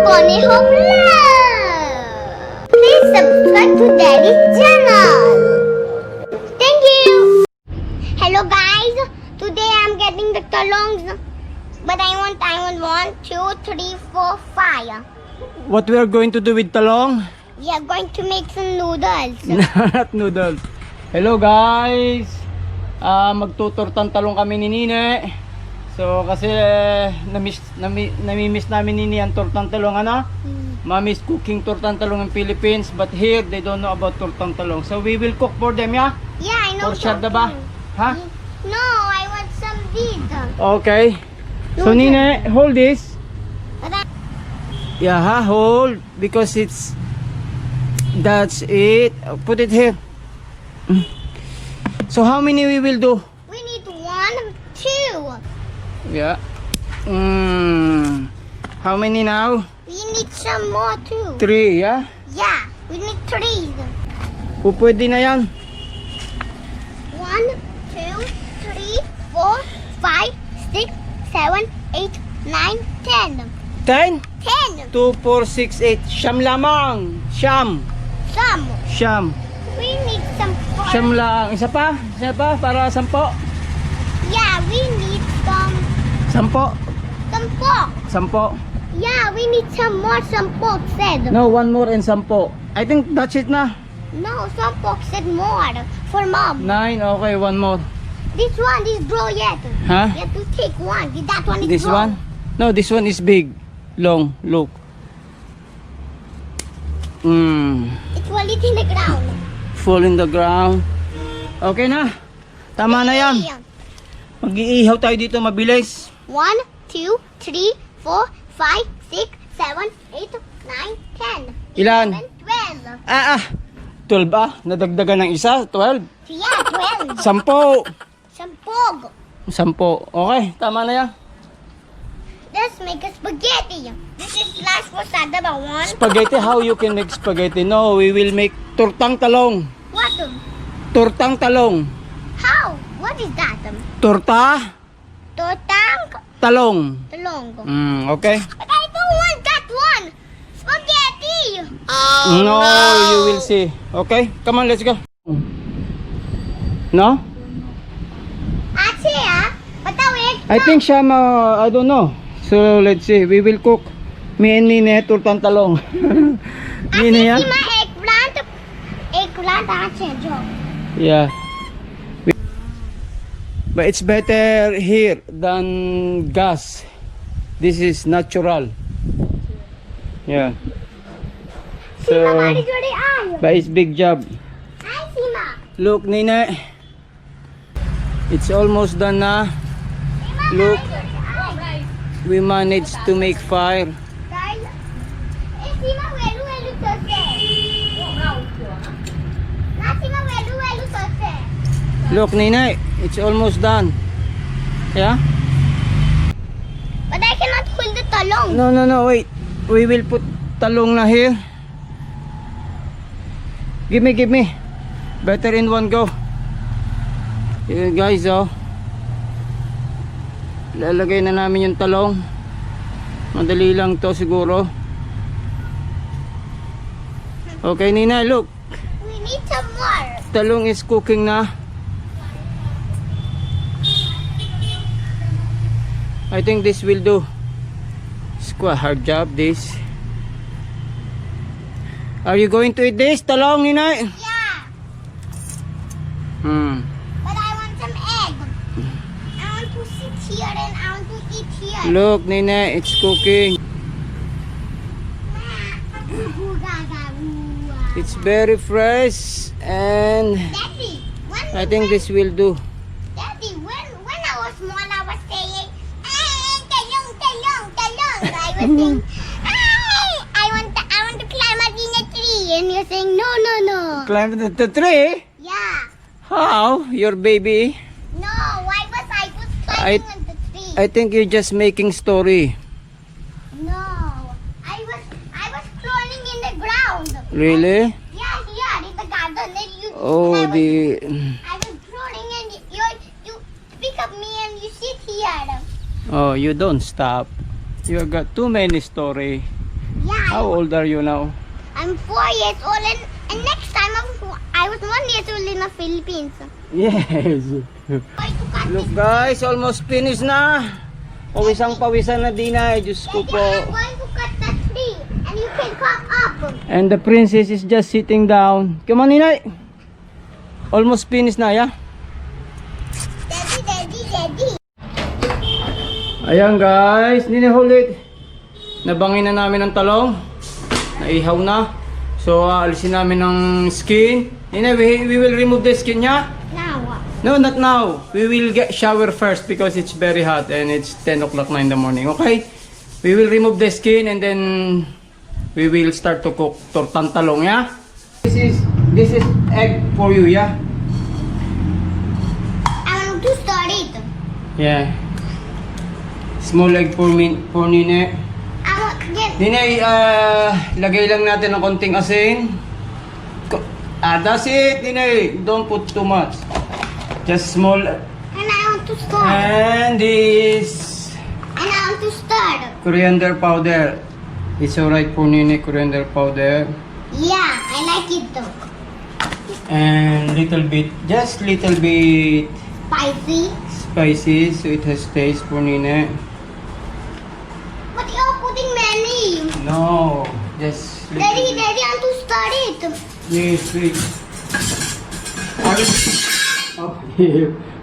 Conejo Vlog. Please subscribe to Daddy's channel. Thank you. Hello guys. Today I'm getting the talongs. But I want 1, 2, 3, 4, 5. What we are going to do with talong? We are going to make some noodles. Not noodles. Hello guys. Magtuturtan talong kami ni Nine. So kasi nami-miss namin ni Nine ang tortang talong, ano? Mommy's cooking tortang talong in Philippines, but here they don't know about tortang talong. So we will cook for them, yeah? Yeah, I know. For sure ba? Ha? No, I want some beef. Okay. So Nine, hold this. Yeah, hold, because that's it. Put it here. So how many we will do? We need 1, 2. Yeah. How many now? We need some more too. 3, yeah? Yeah, we need 3. Pwede na yan. 1, 2, 3, 4, 5, 6, 7, 8, 9, 10. 10? 10. 2, 4, 6, 8. Siyam lamang. Siyam. Some. Siyam. We need some more. Siyam lang. Isa pa? Isa pa? Para 10? Yeah, we need some 10? pork. 10? Yeah, we need some pork said. No, one more and 10. I think that's it na. No, some pork said more for mom. 9, okay, one more. This one is raw yet. Huh? You have to take one. That one is This raw. one? No, this one is big. Long, look. It's well it in the ground. Fall in the ground. Okay na. Tama na yan. Mag-iihaw tayo dito mabilis. 1, 2, 3, 4, 5, 6, 7, 8, 9, 10. Ilan? 11, 12. 12 ah. Nadagdagan ng isa. 12. Yeah, 12. 10. Sampog. 10. Okay, tama na yan. Let's make a spaghetti. This is last for Sadaba. 1. Spaghetti, how you can make spaghetti? No, we will make tortang talong. What? Tortang talong. How? What is that? Torta Totang talong. talong. Okay. But I don't want that one. Spaghetti. No, you will see. Okay, come on, let's go. No? Patawid. I think Shama, I don't know. So let's see, we will cook. Me and Nine tortang talong. Nine yan? See my eggplant. Eggplant job. Yeah. But it's better here than gas. This is natural. Yeah. Sima, So, what is your eye? but it's big job. Hi, Sima. Look, Nina. It's almost done na. Sima, Look. what is your eye? We managed to make fire. Guys, Sima, welu sose. Na Sima, welu sose. Look, Nina. It's almost done. Yeah? But I cannot hold the talong. No, wait. We will put talong na here. Give me. Better in one go. Here guys, oh. Lalagay na namin yung talong. Madali lang to siguro. Okay, Nina, look. We need some more. Talong is cooking na. I think this will do. It's quite a hard job, this. Are you going to eat this talong, Nina? Yeah, but I want some egg. I want to sit here and I want to eat here. Look, Nina, it's cooking. It's very fresh and Daddy, I think this will do. Daddy, when I was small, I was saying, talong. I was saying, I want to climb up in a tree, and you're saying, no. Climb the tree? Yeah, How? Your baby? no. I was climbing on the tree. I think you're just making story. No, I was crawling in the ground. Really? Yeah, here in the garden. And you. Oh, I was, the... I was crawling, and you pick up me and you sit here. Oh, you don't stop. You got too many story. How old are you now? I'm 4 years old, and next time I was 1 year old in the Philippines. Yes. Going to cut Look guys, almost finished na. Pawisan na din na. Diyos ko Daddy, po. I'm going to cut that tree, and you can come up. And the princess is just sitting down. Come on, Ninay. Almost finished na, yeah? Daddy. Ayan guys, Ninay, hold it. Nabangin na namin ng talong. Naihaw na. So, alisin namin ng skin. Ninay, we will remove the skin niya. Now what? No, not now. We will get shower first because it's very hot and it's 10 o'clock na in the morning. Okay? We will remove the skin and then we will start to cook tortang talong, yeah? This is egg for you, yeah? I want to start it. Yeah. Small egg for Nine. I want to get. Nine, lagay lang natin ng konting asin. That's it, Nine. Don't put too much. Just small. And I want to start. And this And I want to start. coriander powder. It's alright for Nine, coriander powder. Yeah, I like it though. And just little bit Spicy. spicy so it has taste for Nine. But you're putting many. No, just Daddy, I want to start it. Yes, wait.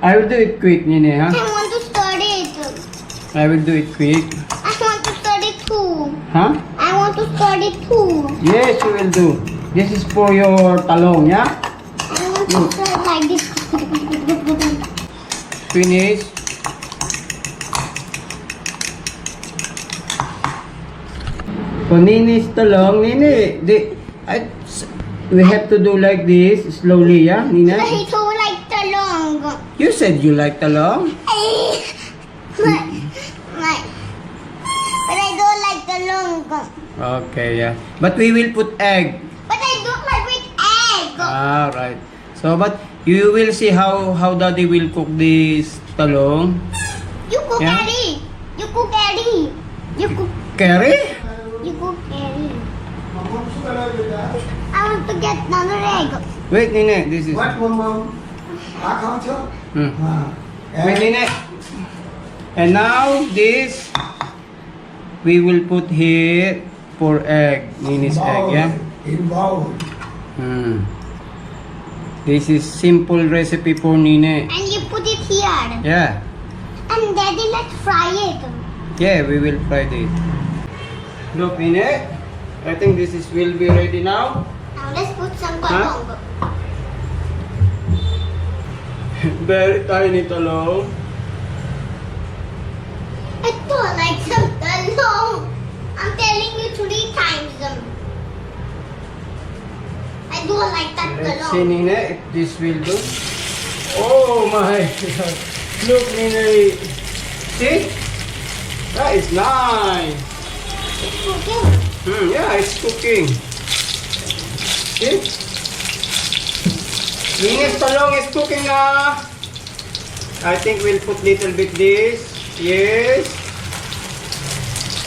I will do it quick, Nine, I huh? want to start it. I will do it quick. I want to start it too. Huh? I want to start it too. Yes, you will do. This is for your talong, yeah? I want to start like this. Finish. Paninis talong, Nini. We have to do like this, slowly, yeah, Nina? I don't like the long. You said you like talong? But I don't like the long. Okay, yeah. But we will put egg. But I don't like with egg. Ah, right. So, but you will see how Daddy will cook this talong. You cook Yeah. Eddie. You cook Eddie. You cook. Curry? You cook Eddie. I want to get another egg. Wait, Nina, this is... What, Mom? I can't tell. Hmm. Wait, Nina. And now, this, we will put here for egg. Nina's egg, yeah? Involved. Hmm. This is simple recipe for Nina. And you put it here. Yeah. And Daddy, let's fry it. Yeah, we will fry this. Look, Nina. I think will be ready now. Now let's put some Huh? talong. Very tiny talong. I don't like some talong. I'm telling you 3 times. I don't like that Let's see, talong. Nina, if this will do. Oh my God. Look, Nina. See? That is nice. It's cooking. Yeah, it's cooking. See? Nina's talong is cooking na. I think we'll put little bit this. Yes.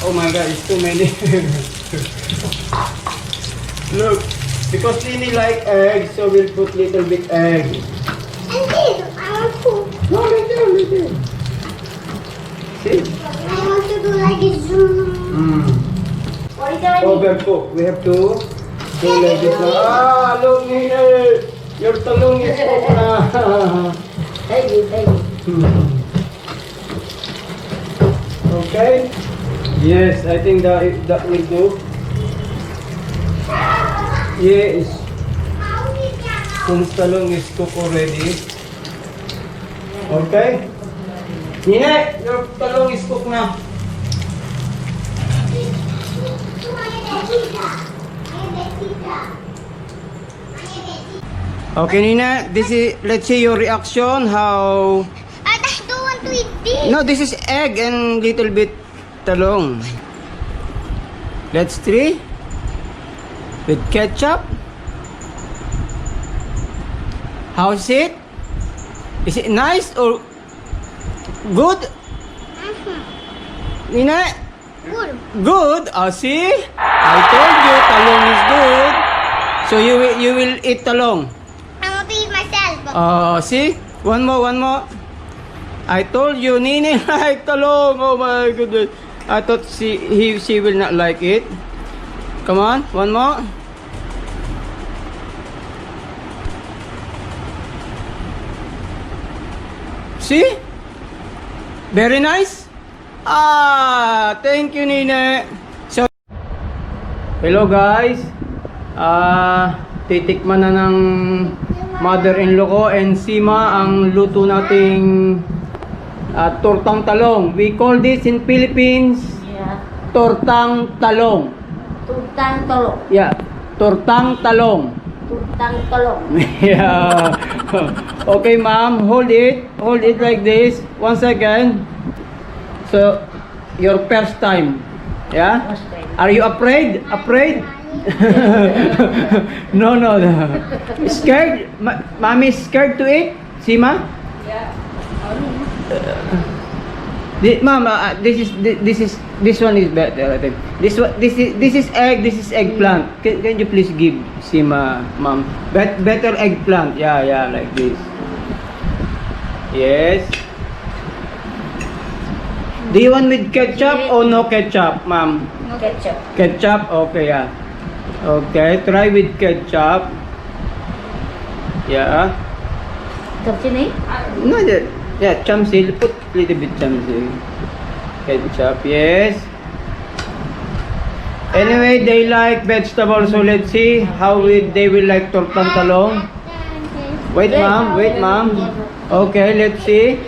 Oh my God, it's too many. Look, because Nini like egg, so we'll put little bit egg. And this, I want to. No, little. See? I want to do like this. What is that? Overcook. We have to do like this. Ah, look, Nini. Your talong is cooked na. Baby. Okay. Yes, I think that will do. Yes. Kung talong is cooked already. Okay. Nina, your talong is cooked na. Okay, Nina, let's see your reaction, how... I don't want to eat this. No, this is egg and little bit talong. Let's try. With ketchup. How's it? Is it nice or good? Nina? Good. Good. Oh, see? I told you, talong is good. So you will eat talong. I want to eat myself. See? One more. I told you, Nini like talong. Oh my goodness. I thought she will not like it. Come on, one more. See? Very nice. Thank you, Nini. So, hello guys. Titikman na ng mother-in-law ko and Sima ang luto nating tortang talong. We call this in Philippines Yeah. tortang talong. Tutang tolong. Yeah, tortang talong. Tutang tolong. Yeah. Okay, ma'am, hold it like this. 1 second. So, your first time. Yeah? First time. Are you afraid? Afraid? No. Scared? Mommy is scared to eat? Sima? Ma'am, this one is better. I think. This is eggplant. Can you please give Sima, ma'am? Better eggplant. Yeah, like this. Yes. Do you want with ketchup or no ketchup, ma'am? No ketchup. Ketchup, okay, yeah. Okay, try with ketchup. Yeah. Ketchup ni? No, yeah, chamsil. Put little bit chamsil. Ketchup, yes. Anyway, they like vegetables, so let's see how they will like tortang talong. Wait, ma'am. Okay, let's see.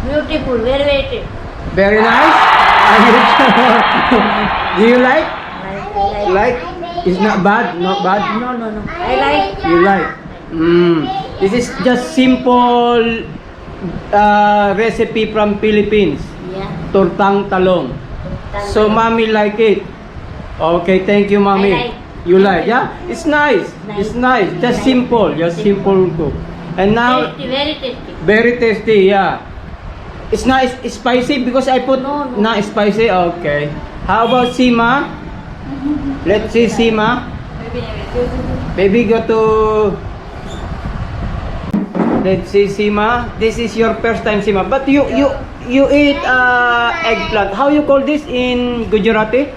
Beautiful, very tasty. Very nice. Do you like? Like? It's not bad. Not bad. No. I like. You like? This is just simple recipe from Philippines. Yeah. Tortang talong. So mommy like it. Okay, thank you, mommy. I like. You like? Yeah, it's nice. It's nice. Just simple. Just simple cook. And now Tasty, very tasty. very tasty. Yeah. It's not spicy because I put No. not spicy. Okay. How about Sima? Let's see Sima. Baby, go to. Let's see Sima. This is your first time, Sima. But you eat eggplant. How you call this in Gujarati?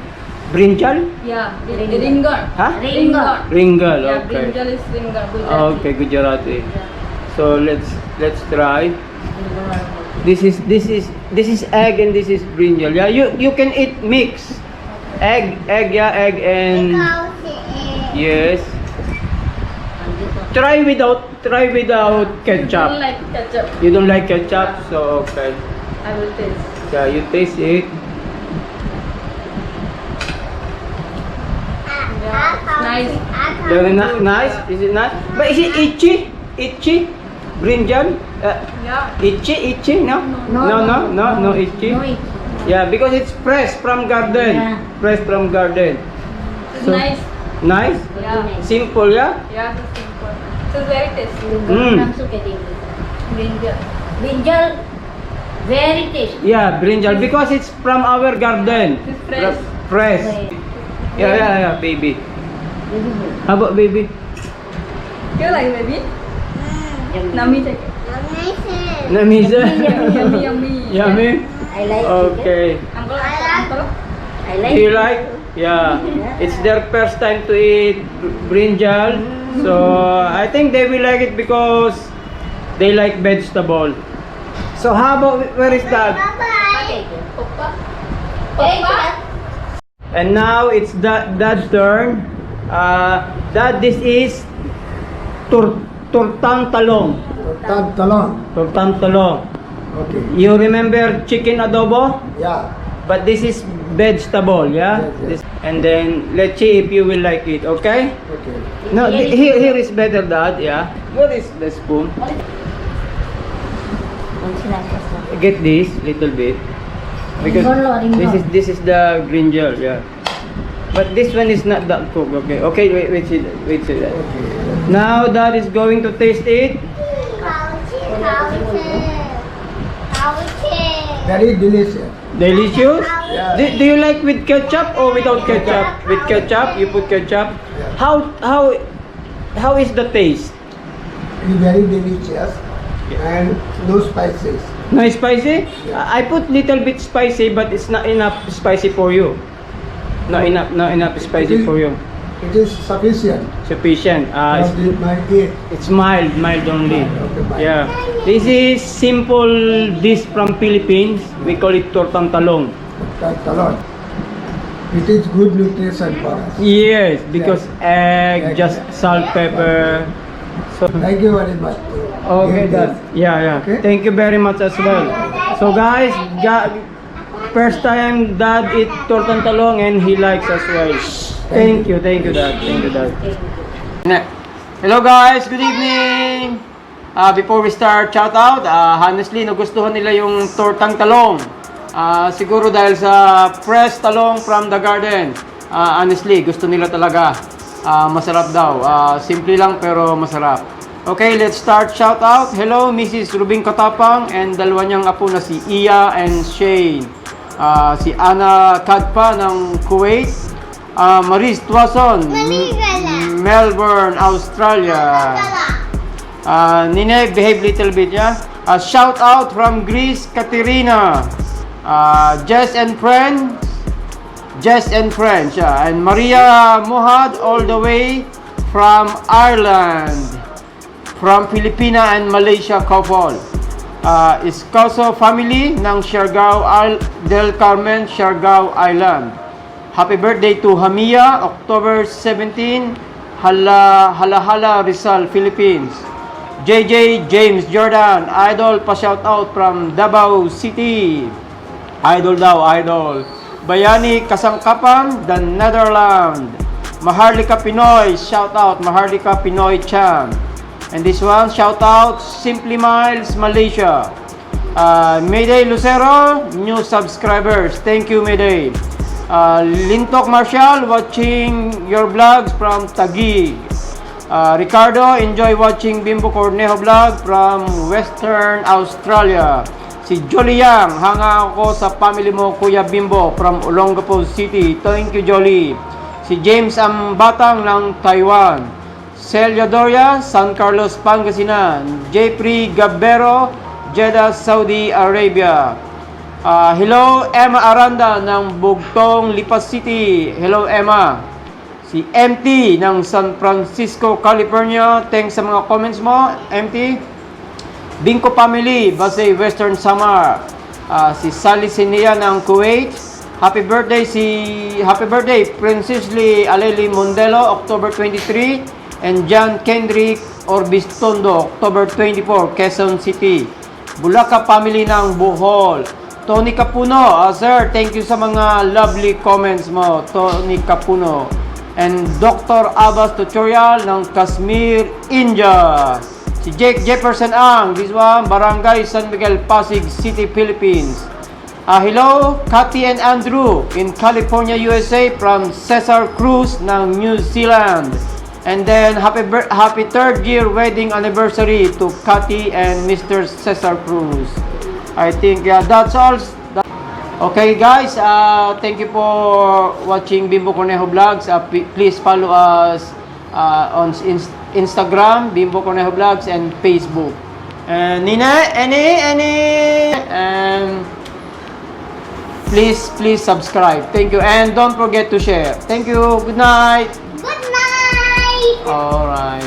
Brinjal? Yeah, ringan. Huh? Ringan. Ringal. Yeah, Okay. brinjal is ringan. Gujarati. Okay, Gujarati. So let's try. This is egg and this is brinjal. Yeah, you can eat mix. Egg and yes. Try without ketchup. Don't like ketchup. You don't like ketchup, so okay. I will taste. Yeah, you taste it. Nice. Very nice. Is it nice? But is it itchy? Itchy? Brinjal? Yeah. Itchy? No, no, itchy. No itchy. Yeah, because it's fresh from garden. Yeah. Fresh from garden. It's So- nice. Nice? Yeah. Simple, yeah? Yeah, it's simple. It's very tasty. Langsung ke dia. Brinjal. Brinjal, very tasty. Yeah, brinjal because it's from our garden. It's fresh. Fresh. Yeah, baby. Very good. How about baby? You like baby? Nami check. Namisa? Yummy. Yummy? I like Okay. Uncle. I like. Do you like? Yeah. It's their first time to eat brinjal. So, I think they will like it because they like vegetable. So, how about, where is Dad? Papa. And now it's Dad's turn. Dad, this is tortang talong. Talong. Tortang talong. Okay. You remember chicken adobo? Yeah. But this is vegetable, yeah? Yes. And then, let's see if you will like it, okay? Okay. No, here is better, Dad, yeah? Where is the spoon? Get this, little bit. Because Ringgol. this is the brinjal, yeah. But this one is not that cooked, okay? Okay, wait, see that. Okay. Now, Dad is going to taste it. Very delicious. Delicious? Yeah. Do you like with ketchup or without ketchup? With ketchup, you put ketchup. How is the taste? It's very delicious and no spices. No spicy? Yeah. I put little bit spicy, but it's not enough spicy for you. Not enough spicy for you. It is sufficient. Sufficient. Of my eat. It's mild only. Okay, mild. Yeah. This is simple dish from Philippines. We call it tortang talong. Talon. It is good nutrition for us. Yes, because egg, Egg. just salt, pepper. So Thank you very much. okay, Yes, Dad. Yeah. Okay. Thank you very much as well. So guys, first time Dad eat tortang talong and he likes as well. Thank you, Dad. Thank you, Dad. Hello guys, good evening. Before we start shout out, honestly nagustuhan nila yung tortang talong. Siguro dahil sa fresh talong from the garden. Honestly, gusto nila talaga. Masarap daw. Simple lang pero masarap. Okay, let's start shout out. Hello Mrs. Rubing Katapang and dalawa niyang apo na si Iya and Shane. Si Ana Kadpa ng Kuwait. Maris Tuason, Melbourne, Australia. Nine, behave little bit, yeah? Shout out from Greece, Katerina. Jess and friends, yeah. And Maria Mohad all the way from Ireland. From Filipina and Malaysia couple. Escoso family ng Siargao del Carmen, Siargao Island. Happy birthday to Hamia, October 17, Hala Rizal, Philippines. JJ James Jordan, idol pa shout out from Davao City. Idol daw, idol. Bayani Kasangkapan, the Netherlands. Maharlika Pinoy, shout out Maharlika Pinoy Chan. And this one, shout out Simply Miles, Malaysia. Mayday Lucero, new subscribers. Thank you, Mayday. Lintok Marshall, watching your vlogs from Taguig. Ricardo, enjoy watching Bimbo Cornejo vlog from Western Australia. Si Jolie Yang, hanga ako sa family mo Kuya Bimbo from Olongapo City. Thank you, Jolie. Si James Ambatang ng Taiwan. Celia Doria, San Carlos, Pangasinan. Jeffrey Gabero, Jeddah, Saudi Arabia. Hello, Emma Aranda ng Bugtong, Lipas City. Hello, Emma. Si MT ng San Francisco, California. Thanks sa mga comments mo, MT. Bingko Family, Basay, Western Samar. Si Sally Sinia ng Kuwait. Happy birthday, Princess Lee Aleli Mondelo, October 23. And John Kendrick Orbistondo, October 24, Quezon City. Bulaca Family ng Bohol. Tony Capuno, sir, thank you sa mga lovely comments mo, Tony Capuno. And Dr. Abbas Tutorial ng Kashmir, India. Si Jake Jefferson Ang, this one, Barangay San Miguel, Pasig City, Philippines. Hello, Cathy and Andrew in California, USA from Cesar Cruz ng New Zealand. And then, happy third year wedding anniversary to Cathy and Mr. Cesar Cruz. I think that's all. Okay guys, thank you for watching Bimbo Cornejo Vlogs. Please follow us on Instagram, Bimbo Cornejo Vlogs, and Facebook. Nina, and please subscribe. Thank you, and don't forget to share. Thank you. Good night. Good night. All right.